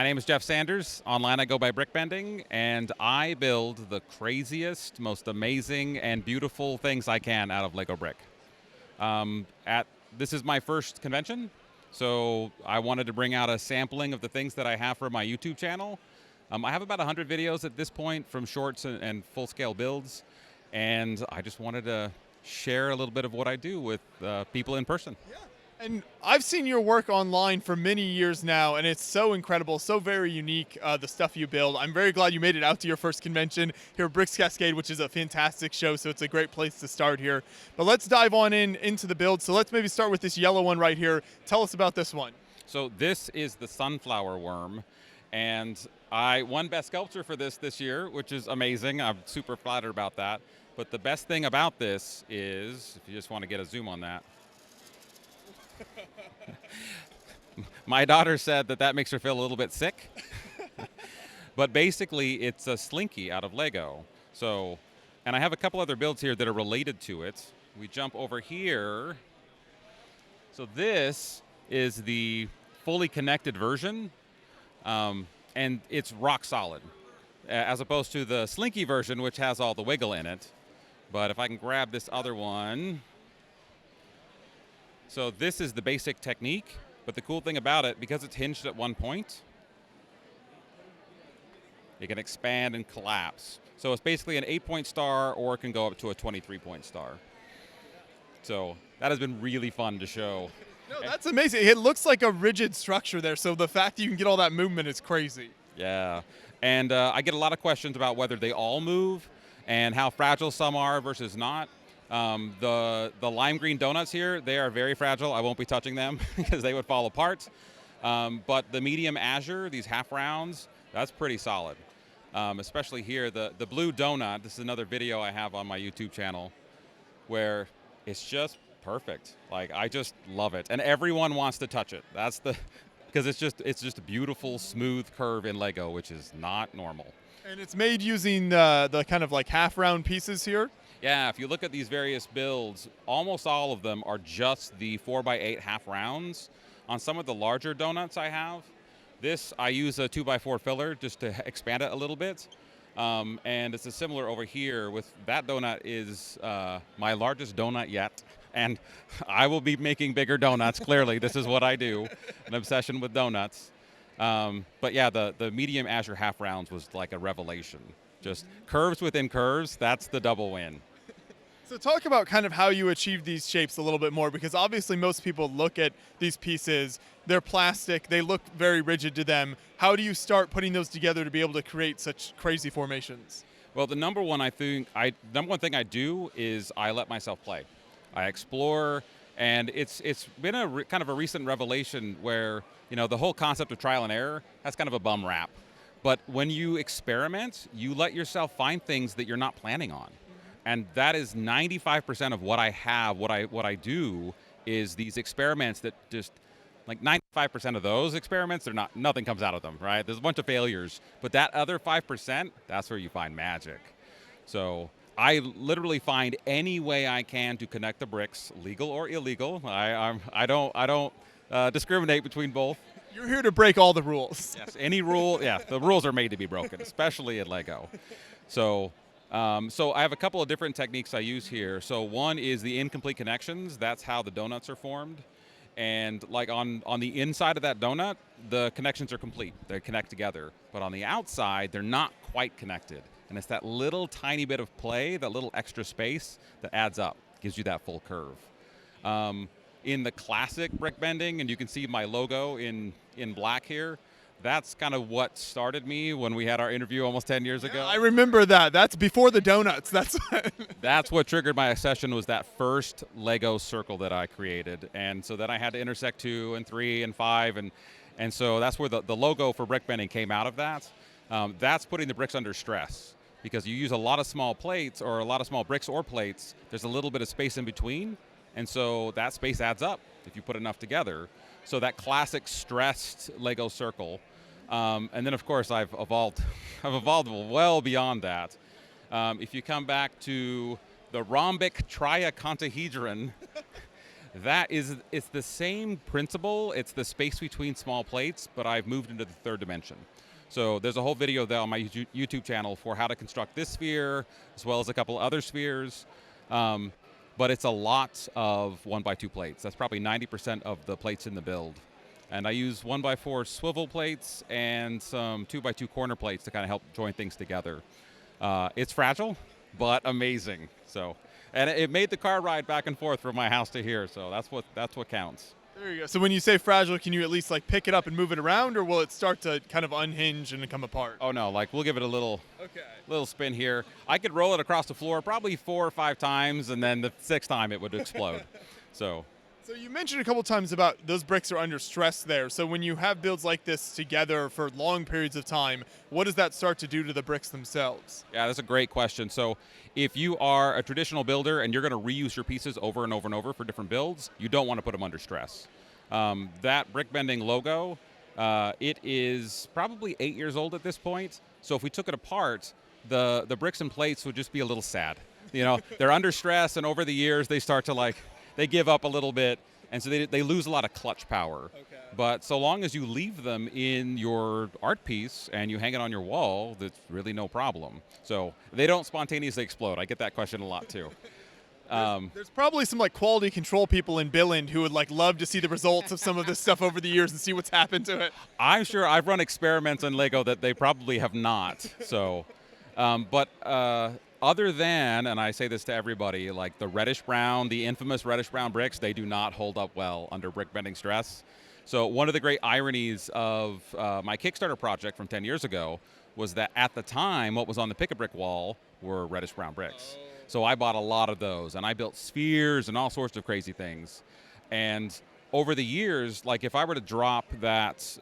name is Jeff Sanders. Online I go by Brickbending, and I build the craziest, most amazing, and beautiful things I can out of Lego brick. This is my first convention, so I wanted to bring out a sampling of the things that I have for my YouTube channel. I have about 100 videos at this point, from shorts and full-scale builds, and I just wanted to share a little bit of what I do with people in person. Yeah. And I've seen your work online for many years now, and it's so incredible, so very unique, the stuff you build. I'm very glad you made it out to your first convention here at Bricks Cascade, which is a fantastic show, so it's a great place to start here. But let's dive on into the build. So let's maybe start with this yellow one right here. Tell us about this one. So this is the sunflower worm, and I won Best Sculpture for this year, which is amazing. I'm super flattered about that. But the best thing about this is, if you just want to get a zoom on that, my daughter said that makes her feel a little bit sick. But basically, it's a slinky out of Lego. So, and I have a couple other builds here that are related to it. We jump over here. So this is the fully connected version, and it's rock solid, as opposed to the slinky version, which has all the wiggle in it. But if I can grab this other one. So this is the basic technique, but the cool thing about it, because it's hinged at one point, it can expand and collapse. So it's basically an 8-point star, or it can go up to a 23-point star. So that has been really fun to show. No, that's amazing. It looks like a rigid structure there, so the fact that you can get all that movement is crazy. Yeah, and I get a lot of questions about whether they all move and how fragile some are versus not. The lime green donuts here, they are very fragile. I won't be touching them because they would fall apart. But the medium azure, these half rounds, that's pretty solid. Especially here, the blue donut, this is another video I have on my YouTube channel where it's just perfect. Like, I just love it. And everyone wants to touch it. That's because it's just a beautiful, smooth curve in Lego, which is not normal. And it's made using the kind of like half round pieces here. Yeah, if you look at these various builds, almost all of them are just the 4x8 half rounds. On some of the larger donuts I have, I use a 2x4 filler just to expand it a little bit. And it's a similar over here with that donut is my largest donut yet. And I will be making bigger donuts, clearly. This is what I do, an obsession with donuts. But yeah, the medium azure half rounds was like a revelation. Just curves within curves, that's the double win. So talk about kind of how you achieve these shapes a little bit more, because obviously most people look at these pieces, they're plastic, they look very rigid to them. How do you start putting those together to be able to create such crazy formations? Well, the number one thing I do is I let myself play. I explore, and it's been kind of a recent revelation where, you know, the whole concept of trial and error has kind of a bum rap. But when you experiment, you let yourself find things that you're not planning on. And that is 95% of what I have, what I do is these experiments that just, like 95% of those experiments, nothing comes out of them, right? There's a bunch of failures, but that other 5%, that's where you find magic. So I literally find any way I can to connect the bricks, legal or illegal. I don't discriminate between both. You're here to break all the rules. Yes, any rule, yeah, the rules are made to be broken, especially in Lego. So I have a couple of different techniques I use here. So one is the incomplete connections. That's how the donuts are formed. And like on the inside of that donut, the connections are complete. They connect together. But on the outside, they're not quite connected. And it's that little tiny bit of play, that little extra space that adds up, gives you that full curve. In the classic brick bending, and you can see my logo in black here, that's kind of what started me when we had our interview almost 10 years ago. Yeah, I remember that. That's before the donuts. That's what triggered my obsession, was that first Lego circle that I created. And so then I had to intersect 2 and 3 and 5. And so that's where the logo for brick bending came out of that. That's putting the bricks under stress, because you use a lot of small plates, or a lot of small bricks or plates. There's a little bit of space in between. And so that space adds up if you put enough together. So that classic stressed Lego circle. And then, of course, I've evolved well beyond that. If you come back to the rhombic triacontahedron, It's the same principle. It's the space between small plates, but I've moved into the third dimension. So there's a whole video there on my YouTube channel for how to construct this sphere, as well as a couple other spheres. But it's a lot of 1x2 plates. That's probably 90% of the plates in the build. And I use 1x4 swivel plates and some 2x2 corner plates to kind of help join things together. It's fragile, but amazing. So, and it made the car ride back and forth from my house to here. So that's what counts. There you go. So when you say fragile, can you at least like pick it up and move it around, or will it start to kind of unhinge and come apart? Oh no, like we'll give it a little spin here. I could roll it across the floor probably 4 or 5 times, and then the 6th time it would explode. So you mentioned a couple times about those bricks are under stress there. So when you have builds like this together for long periods of time, what does that start to do to the bricks themselves? yeah, that's a great question. So if you are a traditional builder and you're going to reuse your pieces over and over and over for different builds, you don't want to put them under stress. That brick bending logo, it is probably 8 years old at this point. So if we took it apart, the bricks and plates would just be a little sad. You know, they're under stress, and over the years they start to they give up a little bit, and so they lose a lot of clutch power. Okay. But so long as you leave them in your art piece and you hang it on your wall, that's really no problem. So they don't spontaneously explode. I get that question a lot too. There's probably some like quality control people in Billund who would like love to see the results of some of this stuff over the years and see what's happened to it. I'm sure I've run experiments on Lego that they probably have not. So, but other than, and I say this to everybody, like the reddish brown, the infamous reddish brown bricks, they do not hold up well under brick bending stress. So one of the great ironies of my Kickstarter project from 10 years ago was that at the time, what was on the pick-a-brick wall were reddish brown bricks. So I bought a lot of those, and I built spheres and all sorts of crazy things. And over the years, like if I were to drop that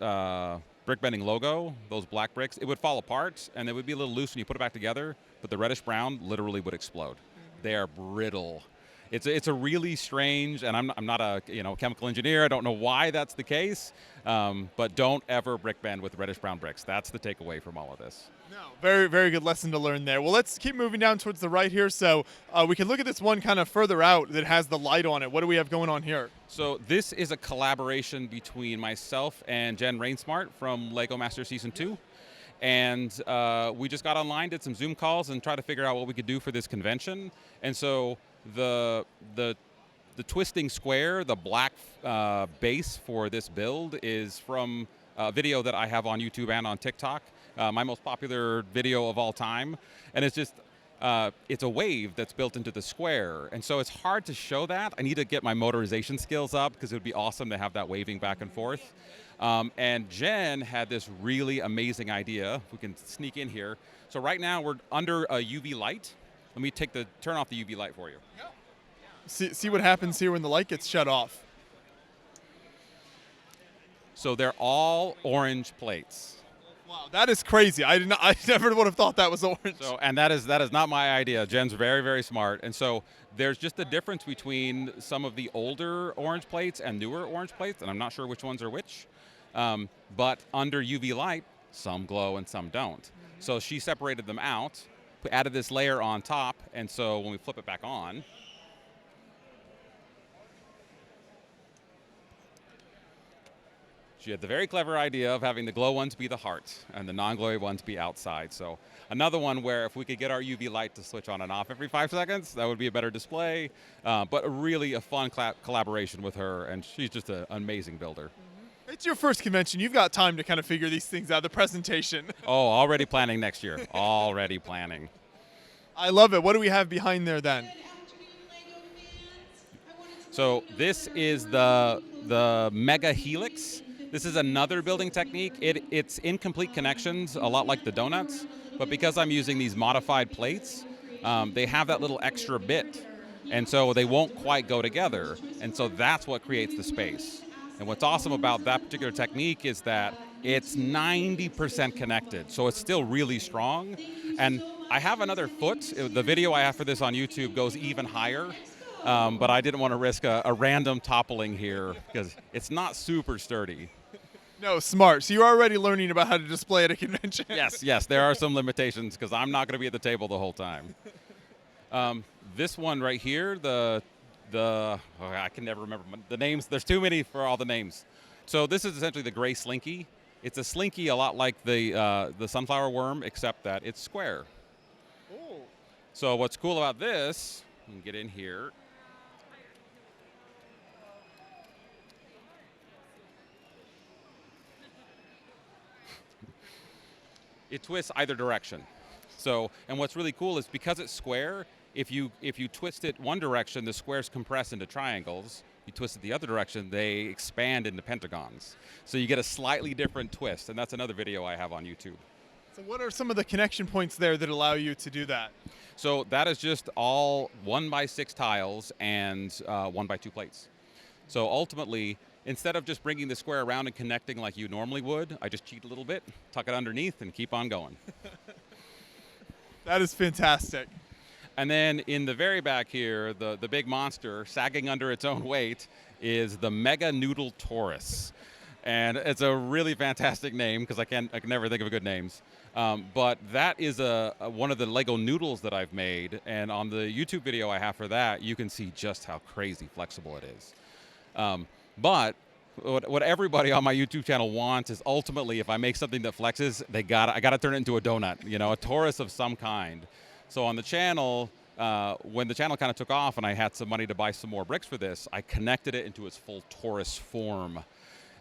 brick bending logo, those black bricks, it would fall apart, and it would be a little loose when you put it back together, but the reddish brown literally would explode. They are brittle. It's a really strange, and I'm not a chemical engineer. I don't know why that's the case, but don't ever brick bend with reddish brown bricks. That's the takeaway from all of this. No, very, very good lesson to learn there. Well, let's keep moving down towards the right here. So we can look at this one kind of further out that has the light on it. What do we have going on here? So this is a collaboration between myself and Jen Rainsmart from Lego Master Season 2. And we just got online, did some Zoom calls, and tried to figure out what we could do for this convention. And so the twisting square, the black base for this build is from a video that I have on YouTube and on TikTok, my most popular video of all time. And it's just, it's a wave that's built into the square. And so it's hard to show that. I need to get my motorization skills up because it would be awesome to have that waving back and forth. And Jen had this really amazing idea. If we can sneak in here. So right now we're under a UV light. Let me turn off the UV light for you. See what happens here when the light gets shut off. So they're all orange plates. Wow, that is crazy. I never would have thought that was orange. So, and that is not my idea. Jen's very, very smart. And so there's just a difference between some of the older orange plates and newer orange plates, and I'm not sure which ones are which. But under UV light, some glow and some don't. So she separated them out, added this layer on top, and so when we flip it back on, she had the very clever idea of having the glow ones be the heart and the non-glowy ones be outside. So another one where if we could get our UV light to switch on and off every 5 seconds, that would be a better display. But really a fun collaboration with her, and she's just an amazing builder. It's your first convention. You've got time to kind of figure these things out, the presentation. Oh, already planning next year. Already planning. I love it. What do we have behind there then? So this is the Mega Helix. This is another building technique. It's incomplete connections, a lot like the donuts, but because I'm using these modified plates, they have that little extra bit, and so they won't quite go together, and so that's what creates the space. And what's awesome about that particular technique is that it's 90% connected, so it's still really strong. And I have another foot. The video I have for this on YouTube goes even higher, but I didn't want to risk a random toppling here because it's not super sturdy. No, smart. So you're already learning about how to display at a convention. Yes, there are some limitations because I'm not going to be at the table the whole time. This one right here, the I can never remember the names. There's too many for all the names. So this is essentially the gray slinky. It's a slinky a lot like the sunflower worm, except that it's square. Ooh. So what's cool about this, you can get in here. It twists either direction. So, and what's really cool is because it's square, if you twist it one direction, the squares compress into triangles. You twist it the other direction, they expand into pentagons. So you get a slightly different twist, and that's another video I have on YouTube. So what are some of the connection points there that allow you to do that? So that is just all 1x6 tiles and 1x2 plates. So ultimately, instead of just bringing the square around and connecting like you normally would, I just cheat a little bit, tuck it underneath, and keep on going. That is fantastic. And then in the very back here, the big monster sagging under its own weight is the Mega Noodle Taurus. And it's a really fantastic name because I can never think of good names. But that is one of the Lego noodles that I've made. And on the YouTube video I have for that, you can see just how crazy flexible it is. But what everybody on my YouTube channel wants is ultimately, if I make something that flexes, I gotta turn it into a donut, a torus of some kind. So on the channel, when the channel kind of took off and I had some money to buy some more bricks for this, I connected it into its full torus form.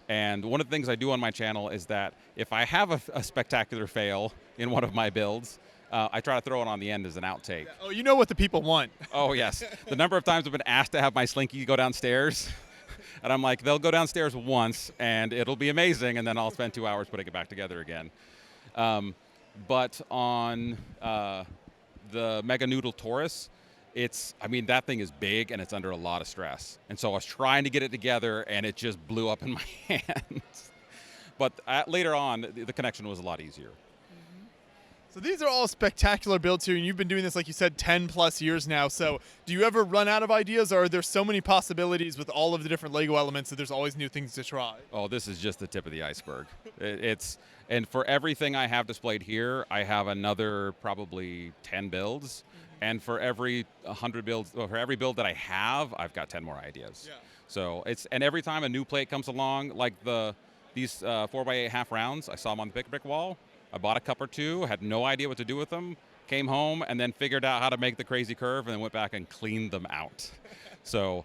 And one of the things I do on my channel is that if I have a spectacular fail in one of my builds, I try to throw it on the end as an outtake. Oh, you know what the people want. Oh, yes. The number of times I've been asked to have my slinky go downstairs, and I'm like, they'll go downstairs once, and it'll be amazing, and then I'll spend 2 hours putting it back together again. But on the Mega Noodle Taurus, that thing is big, and it's under a lot of stress. And so I was trying to get it together, and it just blew up in my hands. But later on, the connection was a lot easier. So these are all spectacular builds here, and you've been doing this, like you said, 10 plus years now. So do you ever run out of ideas, or are there so many possibilities with all of the different Lego elements that there's always new things to try? Oh, this is just the tip of the iceberg. And for everything I have displayed here, I have another probably 10 builds. And for every 100 builds, or for every build that I have, I've got 10 more ideas. Yeah. So and every time a new plate comes along, like these 4x8 half rounds, I saw them on the brick wall. I bought a cup or two, had no idea what to do with them, came home, and then figured out how to make the crazy curve, and then went back and cleaned them out. So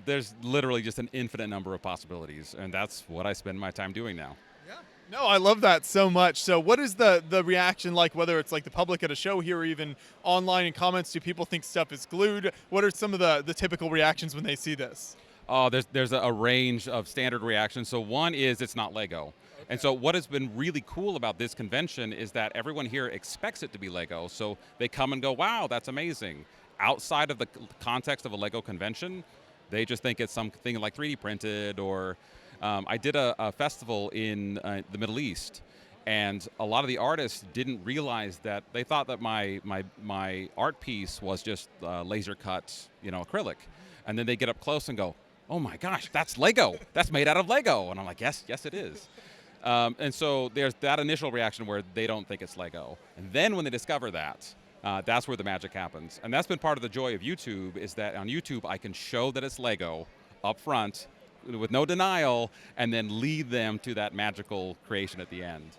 there's literally just an infinite number of possibilities, and that's what I spend my time doing now. Yeah. No, I love that so much. So what is the reaction like, whether it's like the public at a show here or even online in comments? Do people think stuff is glued? What are some of the typical reactions when they see this? Oh, there's a range of standard reactions. So one is it's not Lego. And so what has been really cool about this convention is that everyone here expects it to be Lego, so they come and go, wow, that's amazing. Outside of the context of a Lego convention, they just think it's something like 3D printed, or I did a festival in the Middle East, and a lot of the artists didn't realize that they thought that my art piece was just laser cut, acrylic. And then they get up close and go, oh my gosh, that's Lego. That's made out of Lego. And I'm like, yes, it is. And so there's that initial reaction where they don't think it's Lego. And then when they discover that, that's where the magic happens. And that's been part of the joy of YouTube, is that on YouTube I can show that it's Lego up front with no denial, and then lead them to that magical creation at the end.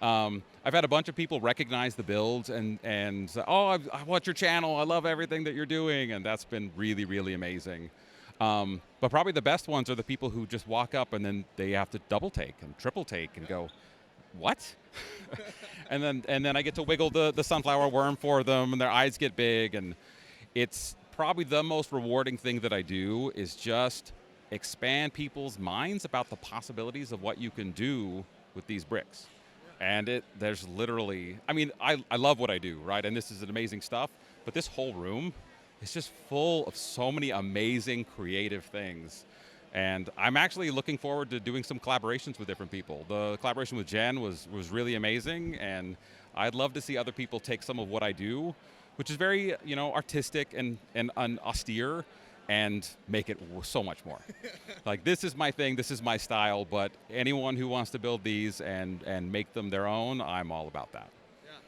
I've had a bunch of people recognize the builds and oh, I watch your channel, I love everything that you're doing, and that's been really, really amazing. But probably the best ones are the people who just walk up and then they have to double take and triple take and go, what? and then I get to wiggle the sunflower worm for them, and their eyes get big, and it's probably the most rewarding thing that I do, is just expand people's minds about the possibilities of what you can do with these bricks. And there's literally, I love what I do, right? And this is an amazing stuff, but this whole room, it's just full of so many amazing creative things. And I'm actually looking forward to doing some collaborations with different people. The collaboration with Jen was really amazing, and I'd love to see other people take some of what I do, which is very artistic and austere, and make it so much more. Like, this is my thing, this is my style, but anyone who wants to build these and make them their own, I'm all about that.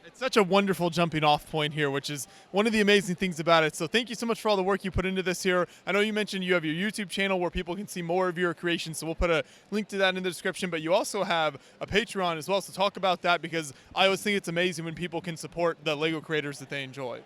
It's such a wonderful jumping off point here, which is one of the amazing things about it. So thank you so much for all the work you put into this here. I know you mentioned you have your YouTube channel where people can see more of your creations, so we'll put a link to that in the description, but you also have a Patreon as well, so talk about that, because I always think it's amazing when people can support the Lego creators that they enjoy.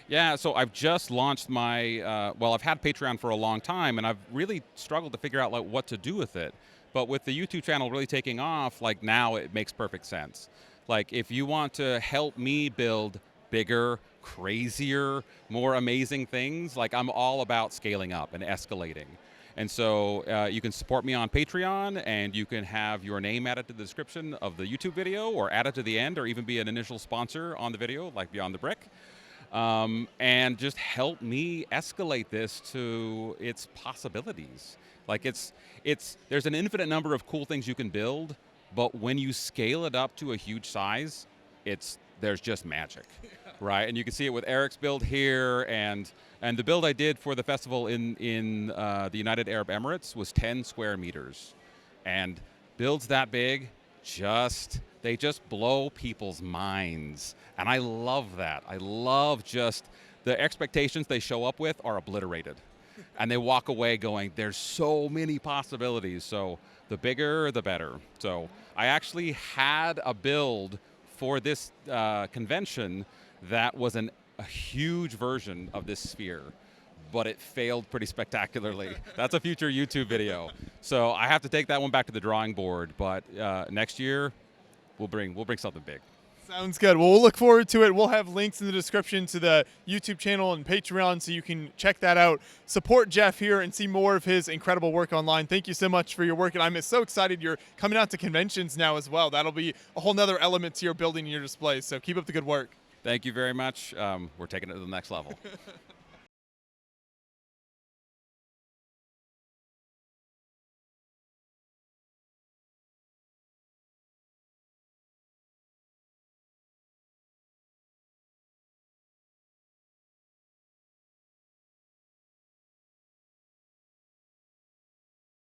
Yeah, so I've just launched my, well, I've had Patreon for a long time, and I've really struggled to figure out like what to do with it. But with the YouTube channel really taking off, like now it makes perfect sense. Like if you want to help me build bigger, crazier, more amazing things, like I'm all about scaling up and escalating. And so you can support me on Patreon, and you can have your name added to the description of the YouTube video, or added to the end, or even be an initial sponsor on the video, like Beyond the Brick. And just help me escalate this to its possibilities. Like there's an infinite number of cool things you can build, but when you scale it up to a huge size, there's just magic, right? And you can see it with Eric's build here, and the build I did for the festival in the United Arab Emirates was 10 square meters, and builds that big they just blow people's minds. And I love that. I love just the expectations they show up with are obliterated. And they walk away going, there's so many possibilities. So the bigger, the better. So I actually had a build for this convention that was a huge version of this sphere, but it failed pretty spectacularly. That's a future YouTube video. So I have to take that one back to the drawing board, but next year, we'll bring something big. Sounds good. Well, we'll look forward to it. We'll have links in the description to the YouTube channel and Patreon, so you can check that out. Support Jeff here and see more of his incredible work online. Thank you so much for your work, and I'm so excited you're coming out to conventions now as well. That'll be a whole nother element to your building and your displays, so keep up the good work. Thank you very much. We're taking it to the next level.